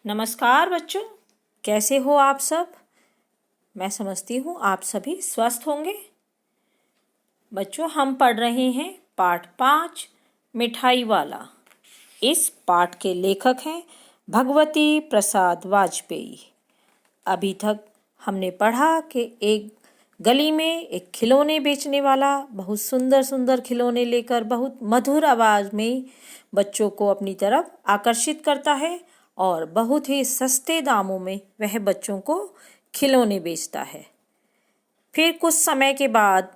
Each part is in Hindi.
नमस्कार बच्चों, कैसे हो आप सब। मैं समझती हूँ आप सभी स्वस्थ होंगे। बच्चों, हम पढ़ रहे हैं पाठ 5 मिठाई वाला। इस पाठ के लेखक हैं भगवती प्रसाद वाजपेयी। अभी तक हमने पढ़ा कि एक गली में एक खिलौने बेचने वाला बहुत सुंदर सुंदर खिलौने लेकर बहुत मधुर आवाज़ में बच्चों को अपनी तरफ आकर्षित करता है और बहुत ही सस्ते दामों में वह बच्चों को खिलौने बेचता है। फिर कुछ समय के बाद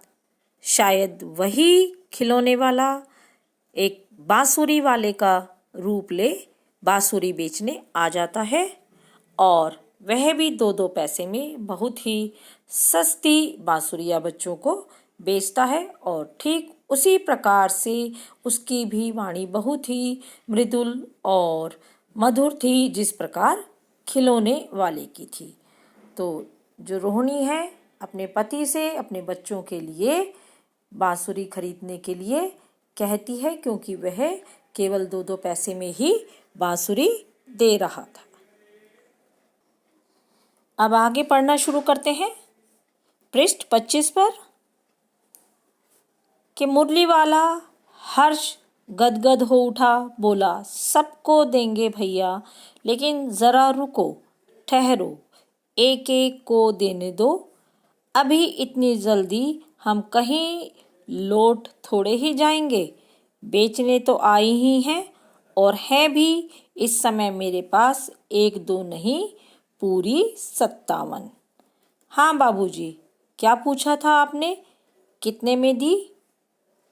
शायद वही खिलौने वाला एक बांसुरी वाले का रूप ले बांसुरी बेचने आ जाता है और वह भी 2-2 पैसे में बहुत ही सस्ती बांसुरियाँ बच्चों को बेचता है। और ठीक उसी प्रकार से उसकी भी वाणी बहुत ही मृदुल और मधुर थी जिस प्रकार खिलौने वाले की थी। तो जो रोहिणी है अपने पति से अपने बच्चों के लिए बांसुरी खरीदने के लिए कहती है, क्योंकि वह केवल 2-2 पैसे में ही बांसुरी दे रहा था। अब आगे पढ़ना शुरू करते हैं। पृष्ठ 25 पर कि मुरली वाला हर्ष गदगद हो उठा, बोला, सबको देंगे भैया, लेकिन ज़रा रुको, ठहरो, एक एक को देने दो। अभी इतनी जल्दी हम कहीं लौट थोड़े ही जाएंगे। बेचने तो आई ही हैं और हैं भी इस समय मेरे पास 1-2 नहीं, पूरी 57। हाँ बाबूजी, क्या पूछा था आपने? कितने में दी?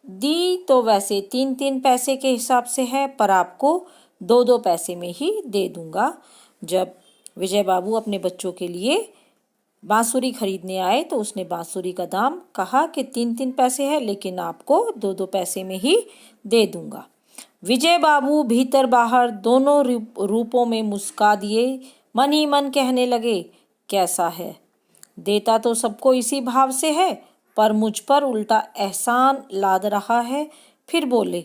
दी तो वैसे 3-3 पैसे के हिसाब से है, पर आपको 2-2 पैसे में ही दे दूंगा। जब विजय बाबू अपने बच्चों के लिए बांसुरी खरीदने आए तो उसने बांसुरी का दाम कहा कि 3-3 पैसे है, लेकिन आपको 2-2 पैसे में ही दे दूंगा। विजय बाबू भीतर बाहर दोनों रूपों में मुस्का दिए, मन ही मन कहने लगे, कैसा है, देता तो सबको इसी भाव से है, पर मुझ पर उल्टा एहसान लाद रहा है। फिर बोले,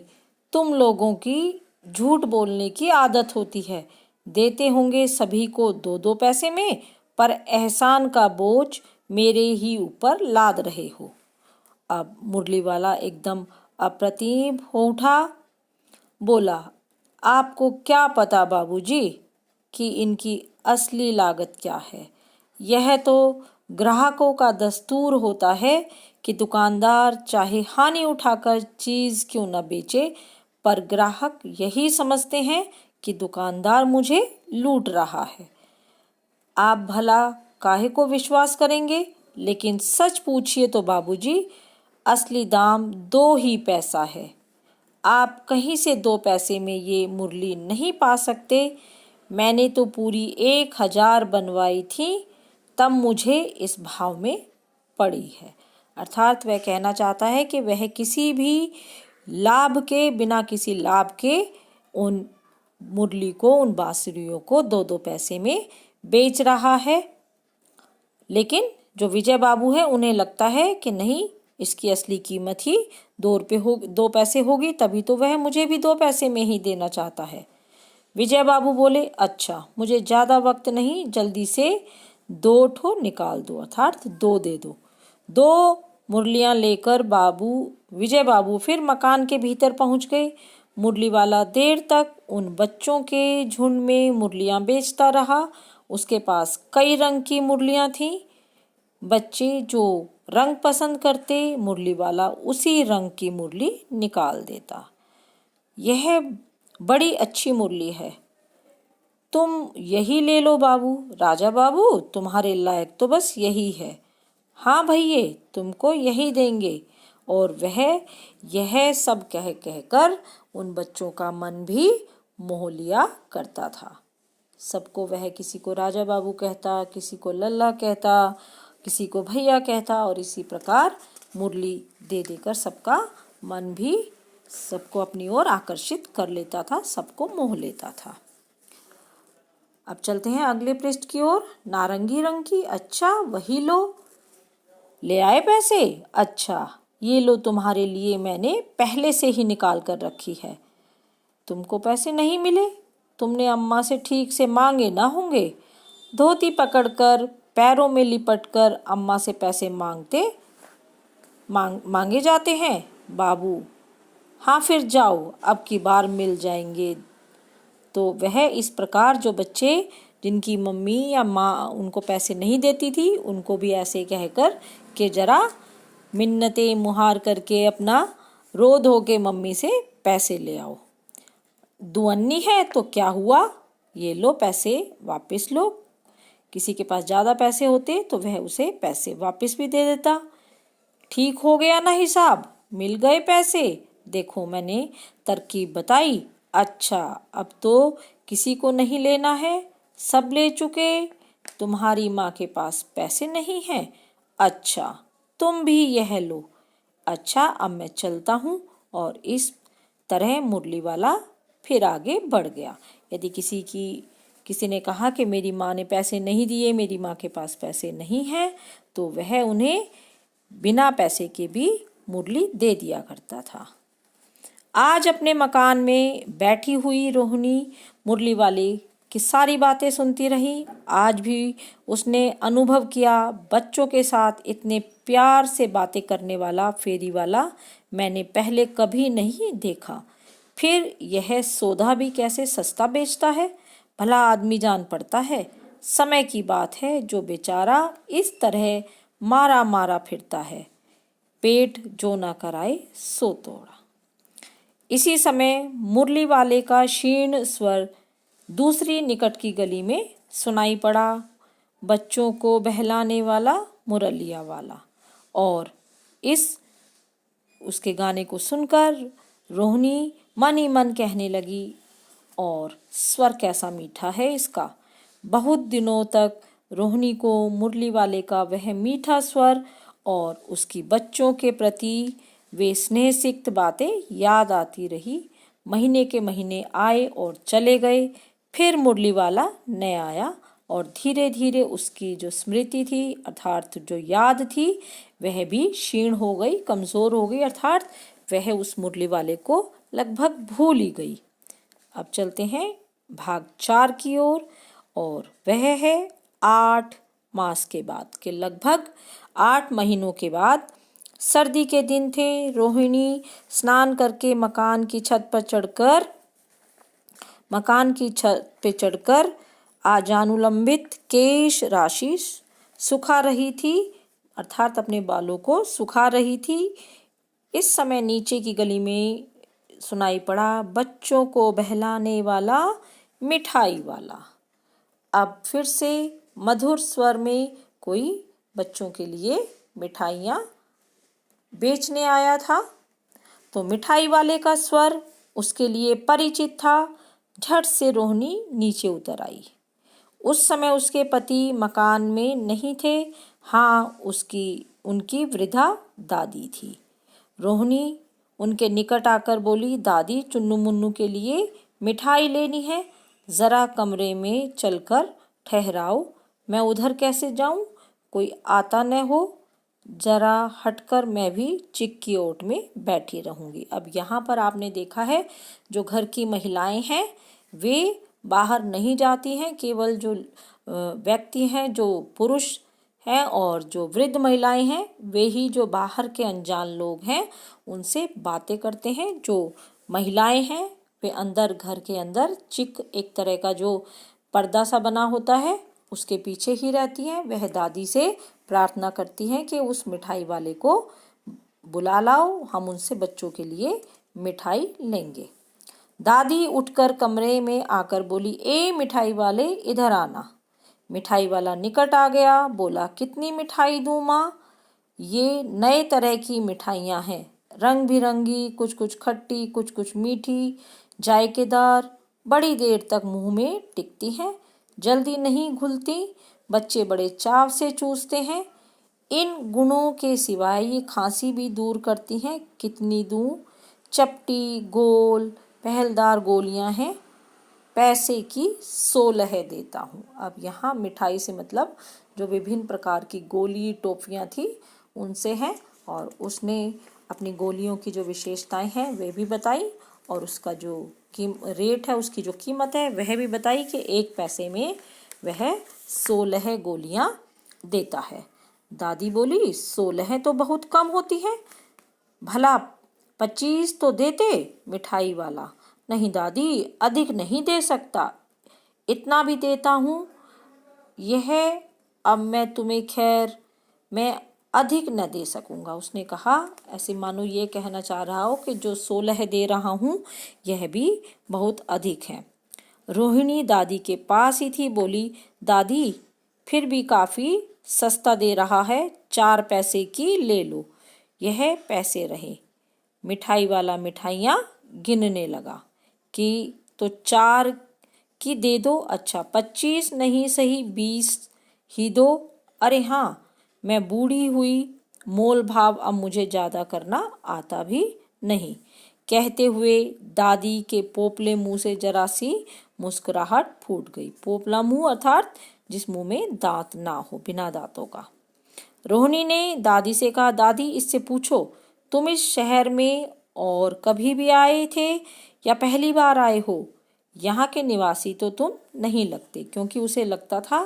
तुम लोगों की झूठ बोलने की आदत होती है, देते होंगे सभी को 2-2 पैसे में, पर एहसान का बोझ मेरे ही ऊपर लाद रहे हो। अब मुरली वाला एकदम अप्रतिम हो उठा, बोला, आपको क्या पता बाबूजी कि इनकी असली लागत क्या है। यह तो ग्राहकों का दस्तूर होता है कि दुकानदार चाहे हानि उठाकर चीज़ क्यों न बेचे, पर ग्राहक यही समझते हैं कि दुकानदार मुझे लूट रहा है। आप भला काहे को विश्वास करेंगे, लेकिन सच पूछिए तो बाबूजी, असली दाम 2 ही पैसा है। आप कहीं से 2 पैसे में ये मुरली नहीं पा सकते। मैंने तो पूरी 1000 बनवाई थी, तब मुझे इस भाव में पड़ी है। अर्थात वह कहना चाहता है कि वह किसी भी लाभ के बिना किसी लाभ के उन मुरली को, उन बांसुरियों को 2-2 पैसे में बेच रहा है। लेकिन जो विजय बाबू है उन्हें लगता है कि नहीं, इसकी असली कीमत ही 2 पैसे होगी, तभी तो वह मुझे भी 2 पैसे में ही देना चाहता है। विजय बाबू बोले, अच्छा, मुझे ज़्यादा वक्त नहीं, जल्दी से 2 ठो निकाल दो, अर्थात 2 दे दो। 2 मुरलियाँ लेकर विजय बाबू फिर मकान के भीतर पहुँच गए। मुरली वाला देर तक उन बच्चों के झुंड में मुरलियाँ बेचता रहा। उसके पास कई रंग की मुरलियाँ थीं। बच्चे जो रंग पसंद करते, मुरली वाला उसी रंग की मुरली निकाल देता। यह बड़ी अच्छी मुरली है, तुम यही ले लो बाबू। राजा बाबू, तुम्हारे लायक तो बस यही है। हाँ भैये, तुमको यही देंगे। और वह यह सब कह कहकर उन बच्चों का मन भी मोह लिया करता था। सबको वह किसी को राजा बाबू कहता, किसी को लल्ला कहता, किसी को भैया कहता, और इसी प्रकार मुरली दे देकर सबका मन भी सबको अपनी ओर आकर्षित कर लेता था, सबको मोह लेता था। अब चलते हैं अगले पृष्ठ की ओर। नारंगी रंग की, अच्छा वही लो। ले आए पैसे? अच्छा, ये लो, तुम्हारे लिए मैंने पहले से ही निकाल कर रखी है। तुमको पैसे नहीं मिले? तुमने अम्मा से ठीक से मांगे ना होंगे। धोती पकड़कर पैरों में लिपटकर अम्मा से पैसे मांगे जाते हैं बाबू। हाँ फिर जाओ, अब की बार मिल जाएंगे। तो वह इस प्रकार जो बच्चे जिनकी मम्मी या माँ उनको पैसे नहीं देती थी, उनको भी ऐसे कहकर कि जरा मिन्नतें मुहार करके अपना रो धो के मम्मी से पैसे ले आओ। दुअन्नी है तो क्या हुआ, ये लो पैसे वापस लो। किसी के पास ज़्यादा पैसे होते तो वह उसे पैसे वापस भी दे देता। ठीक हो गया ना हिसाब, मिल गए पैसे, देखो मैंने तरकीब बताई। अच्छा, अब तो किसी को नहीं लेना है, सब ले चुके। तुम्हारी माँ के पास पैसे नहीं हैं, अच्छा तुम भी यह लो। अच्छा अब मैं चलता हूँ। और इस तरह मुरली वाला फिर आगे बढ़ गया। यदि किसी ने कहा कि मेरी माँ ने पैसे नहीं दिए, मेरी माँ के पास पैसे नहीं हैं, तो वह उन्हें बिना पैसे के भी मुरली दे दिया करता था। आज अपने मकान में बैठी हुई रोहिणी मुरली वाले की सारी बातें सुनती रही। आज भी उसने अनुभव किया, बच्चों के साथ इतने प्यार से बातें करने वाला फेरी वाला मैंने पहले कभी नहीं देखा। फिर यह सौदा भी कैसे सस्ता बेचता है, भला आदमी जान पड़ता है। समय की बात है जो बेचारा इस तरह मारा मारा फिरता है, पेट जो ना कराए सो तोड़ा। इसी समय मुरली वाले का क्षीण स्वर दूसरी निकट की गली में सुनाई पड़ा, बच्चों को बहलाने वाला मुरलिया वाला। और उसके गाने को सुनकर रोहिणी मन ही मन कहने लगी, और स्वर कैसा मीठा है इसका। बहुत दिनों तक रोहिणी को मुरली वाले का वह मीठा स्वर और उसकी बच्चों के प्रति वे स्नेहसिक्त बातें याद आती रही। महीने के महीने आए और चले गए, फिर मुरली वाला न आया और धीरे धीरे उसकी जो स्मृति थी अर्थात जो याद थी वह भी क्षीण हो गई, कमज़ोर हो गई, अर्थात वह उस मुरली वाले को लगभग भूल ही गई। अब चलते हैं भाग 4 की ओर, और वह है 8 मास के बाद के लगभग 8 महीनों के बाद। सर्दी के दिन थे। रोहिणी स्नान करके मकान की छत पे चढ़कर आजानुलंबित केश राशि सुखा रही थी, अर्थात अपने बालों को सुखा रही थी। इस समय नीचे की गली में सुनाई पड़ा, बच्चों को बहलाने वाला मिठाई वाला। अब फिर से मधुर स्वर में कोई बच्चों के लिए मिठाइयाँ बेचने आया था। तो मिठाई वाले का स्वर उसके लिए परिचित था। झट से रोहिणी नीचे उतर आई। उस समय उसके पति मकान में नहीं थे। हाँ, उनकी वृद्धा दादी थी। रोहिणी उनके निकट आकर बोली, दादी चुन्नू मुन्नू के लिए मिठाई लेनी है, ज़रा कमरे में चलकर ठहराओ। मैं उधर कैसे जाऊं, कोई आता न हो, जरा हटकर मैं भी चिक की ओट में बैठी रहूंगी। अब यहाँ पर आपने देखा है जो घर की महिलाएं हैं वे बाहर नहीं जाती हैं, केवल जो व्यक्ति हैं, जो पुरुष हैं और जो वृद्ध महिलाएं हैं, वे ही जो बाहर के अनजान लोग हैं उनसे बातें करते हैं। जो महिलाएं हैं वे अंदर, घर के अंदर चिक एक तरह का जो पर्दा सा बना होता है उसके पीछे ही रहती हैं। वह दादी से प्रार्थना करती हैं कि उस मिठाई वाले को बुला लाओ, हम उनसे बच्चों के लिए मिठाई लेंगे। दादी उठकर कमरे में आकर बोली, ए मिठाई वाले इधर आना। मिठाई वाला निकट आ गया, बोला, कितनी मिठाई दूँ माँ? ये नए तरह की मिठाइयाँ हैं, रंग बिरंगी, कुछ कुछ खट्टी, कुछ कुछ मीठी, जायकेदार, बड़ी देर तक मुंह में टिकती हैं, जल्दी नहीं घुलती, बच्चे बड़े चाव से चूसते हैं। इन गुणों के सिवाय ये खांसी भी दूर करती हैं। कितनी दूं? चपटी गोल पहलदार गोलियां हैं, पैसे की 16 देता हूँ। अब यहाँ मिठाई से मतलब जो विभिन्न प्रकार की गोली टॉफियाँ थी उनसे है, और उसने अपनी गोलियों की जो विशेषताएं हैं वे भी बताई और उसका जो रेट है, उसकी जो कीमत है वह भी बताई कि 1 पैसे में वह 16 गोलियां देता है। दादी बोली 16 तो बहुत कम होती है, भला 25 तो देते। मिठाई वाला, नहीं दादी, अधिक नहीं दे सकता, इतना भी देता हूँ। यह अब मैं तुम्हें खैर मैं अधिक न दे सकूंगा। उसने कहा ऐसे मानो ये कहना चाह रहा हो कि जो 16 दे रहा हूँ यह भी बहुत अधिक है। रोहिणी दादी के पास ही थी, बोली दादी फिर भी काफी सस्ता दे रहा है, 4 पैसे की ले लो, यह पैसे रहे। मिठाई वाला मिठाइयाँ गिनने लगा कि तो 4 की दे दो, अच्छा 25 नहीं सही 20 ही दो। अरे हाँ, मैं बूढ़ी हुई, मोल भाव अब मुझे ज्यादा करना आता भी नहीं। कहते हुए दादी के पोपले मुंह से जरा सी मुस्कुराहट फूट गई। पोपला मुंह अर्थात जिस मुंह में दांत ना हो, बिना दांतों का। रोहिणी ने दादी से कहा दादी इससे पूछो तुम इस शहर में और कभी भी आए थे या पहली बार आए हो? यहाँ के निवासी तो तुम नहीं लगते, क्योंकि उसे लगता था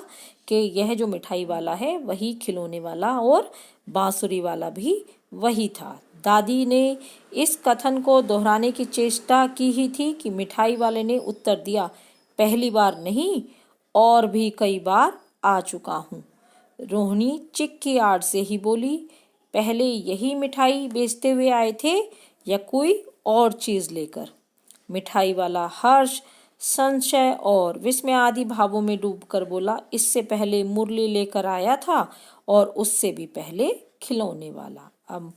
कि यह जो मिठाई वाला है वही खिलौने वाला और बांसुरी वाला भी वही था। दादी ने इस कथन को दोहराने की चेष्टा की ही थी कि मिठाई वाले ने उत्तर दिया पहली बार नहीं, और भी कई बार आ चुका हूँ। रोहिणी चिक की आड़ से ही बोली पहले यही मिठाई बेचते हुए आए थे या कोई और चीज लेकर? मिठाई वाला हर्ष, संशय और विस्मय आदि भावों में डूबकर बोला इससे पहले मुरली लेकर आया था और उससे भी पहले खिलौने वाला। अब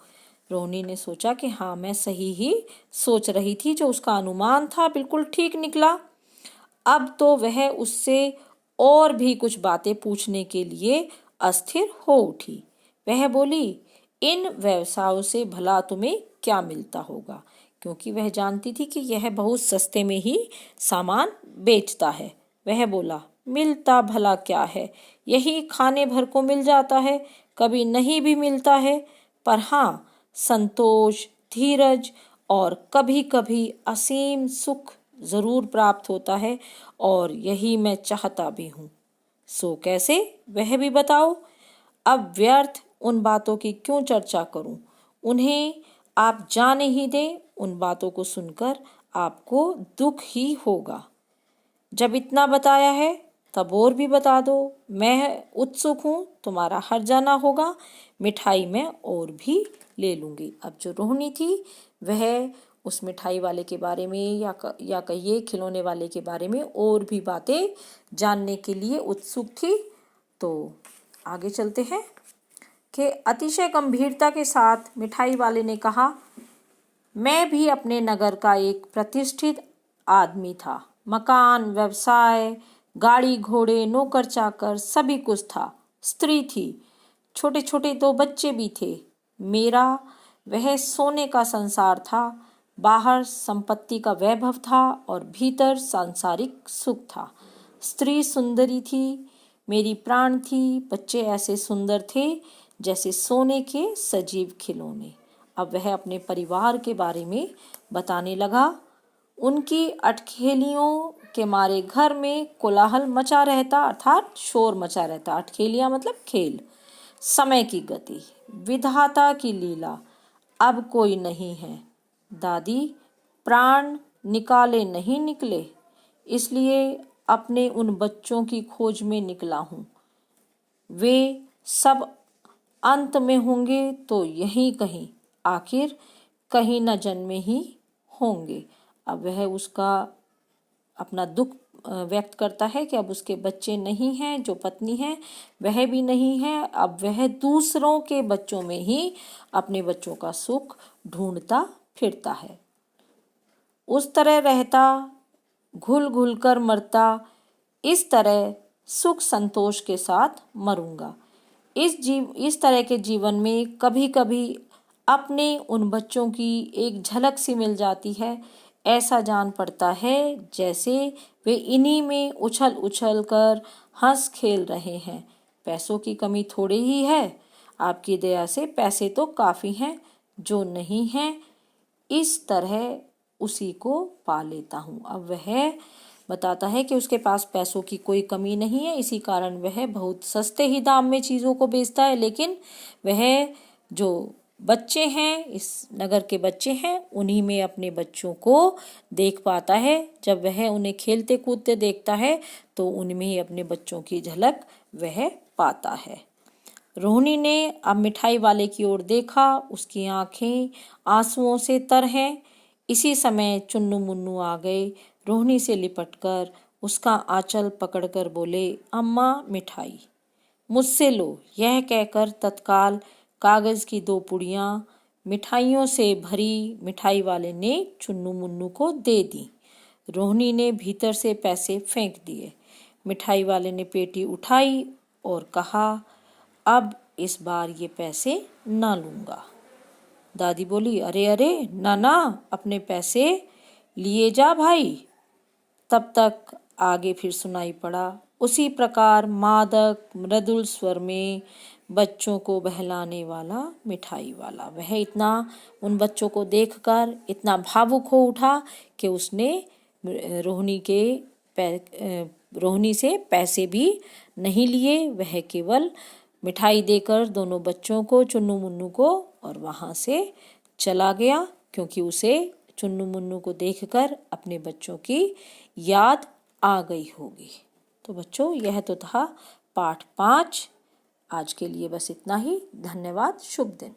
रोहिणी ने सोचा कि हाँ, मैं सही ही सोच रही थी, जो उसका अनुमान था बिल्कुल ठीक निकला। अब तो वह उससे और भी कुछ बातें पूछने के लिए अस्थिर हो उठी। वह बोली इन व्यवसायों से भला तुम्हें क्या मिलता होगा, क्योंकि वह जानती थी कि यह बहुत सस्ते में ही सामान बेचता है। वह बोला मिलता भला क्या है, यही खाने भर को मिल जाता है, कभी नहीं भी मिलता है, पर हाँ संतोष, धीरज और कभी कभी असीम सुख जरूर प्राप्त होता है, और यही मैं चाहता भी हूँ। सो कैसे, वह भी बताओ। अब व्यर्थ उन बातों की क्यों चर्चा करूं, उन्हें आप जाने ही दें। उन बातों को सुनकर आपको दुख ही होगा। जब इतना बताया है तब और भी बता दो, मैं उत्सुक हूँ, तुम्हारा हर जाना होगा, मिठाई मैं और भी ले लूंगी। अब जो रोहिणी थी वह उस मिठाई वाले के बारे में या कहिए खिलौने वाले के बारे में और भी बातें जानने के लिए उत्सुक थी। तो आगे चलते हैं कि अतिशय गंभीरता के साथ मिठाई वाले ने कहा मैं भी अपने नगर का एक प्रतिष्ठित आदमी था, मकान, व्यवसाय, गाड़ी घोड़े, नौकर चाकर सभी कुछ था, स्त्री थी, छोटे छोटे 2 बच्चे भी थे। मेरा वह सोने का संसार था, बाहर संपत्ति का वैभव था और भीतर सांसारिक सुख था। स्त्री सुंदरी थी, मेरी प्राण थी, बच्चे ऐसे सुंदर थे जैसे सोने के सजीव खिलौने। अब वह अपने परिवार के बारे में बताने लगा। उनकी अटखेलियों के मारे घर में कोलाहल मचा रहता, अर्थात शोर मचा रहता। अटखेलियां मतलब खेल, समय की गति, विधाता की लीला, अब कोई नहीं है। दादी प्राण निकाले नहीं निकले, इसलिए अपने उन बच्चों की खोज में निकला हूँ। वे सब अंत में होंगे तो यहीं कहीं, आखिर कहीं न जन्मे ही होंगे। अब वह उसका अपना दुख व्यक्त करता है कि अब उसके बच्चे नहीं हैं, जो पत्नी है वह भी नहीं है, अब वह दूसरों के बच्चों में ही अपने बच्चों का सुख ढूंढता फिरता है। उस तरह रहता, घुल घुल कर मरता, इस तरह सुख संतोष के साथ मरूंगा। इस तरह के जीवन में कभी कभी अपने उन बच्चों की एक झलक सी मिल जाती है, ऐसा जान पड़ता है जैसे वे इन्हीं में उछल उछल कर हंस खेल रहे हैं। पैसों की कमी थोड़ी ही है, आपकी दया से पैसे तो काफी हैं, जो नहीं हैं। इस तरह उसी को पा लेता हूँ। अब वह बताता है कि उसके पास पैसों की कोई कमी नहीं है, इसी कारण वह बहुत सस्ते ही दाम में चीज़ों को बेचता है, लेकिन वह जो बच्चे हैं, इस नगर के बच्चे हैं, उन्हीं में अपने बच्चों को देख पाता है। जब वह उन्हें खेलते कूदते देखता है तो उनमें ही अपने बच्चों की झलक वह पाता है। रोहिणी ने अब मिठाई वाले की ओर देखा, उसकी आंखें आंसुओं से तर हैं। इसी समय चुन्नू मुन्नू आ गए। रोहिणी से लिपटकर उसका आंचल पकड़कर बोले, अम्मा मिठाई मुझसे लो। यह कहकर तत्काल कागज की 2 पुड़ियाँ मिठाइयों से भरी मिठाई वाले ने चुन्नू मुन्नू को दे दी। रोहिणी ने भीतर से पैसे फेंक दिए। मिठाई वाले ने पेटी उठाई और कहा, अब इस बार ये पैसे ना लूँगा। दादी बोली, अरे अरे ना ना, अपने पैसे लिए जा भाई। तब तक आगे फिर सुनाई पड़ा उसी प्रकार मादक मृदुल स्वर में बच्चों को बहलाने वाला मिठाई वाला। वह इतना उन बच्चों को देखकर इतना भावुक हो उठा कि उसने रोहिणी से पैसे भी नहीं लिए। वह केवल मिठाई देकर दोनों बच्चों को, चुन्नू मुन्नू को, और वहाँ से चला गया, क्योंकि उसे चुन्नू मुन्नू को देखकर अपने बच्चों की याद आ गई होगी। तो बच्चों, यह तो था पाठ 5। आज के लिए बस इतना ही। धन्यवाद। शुभ दिन।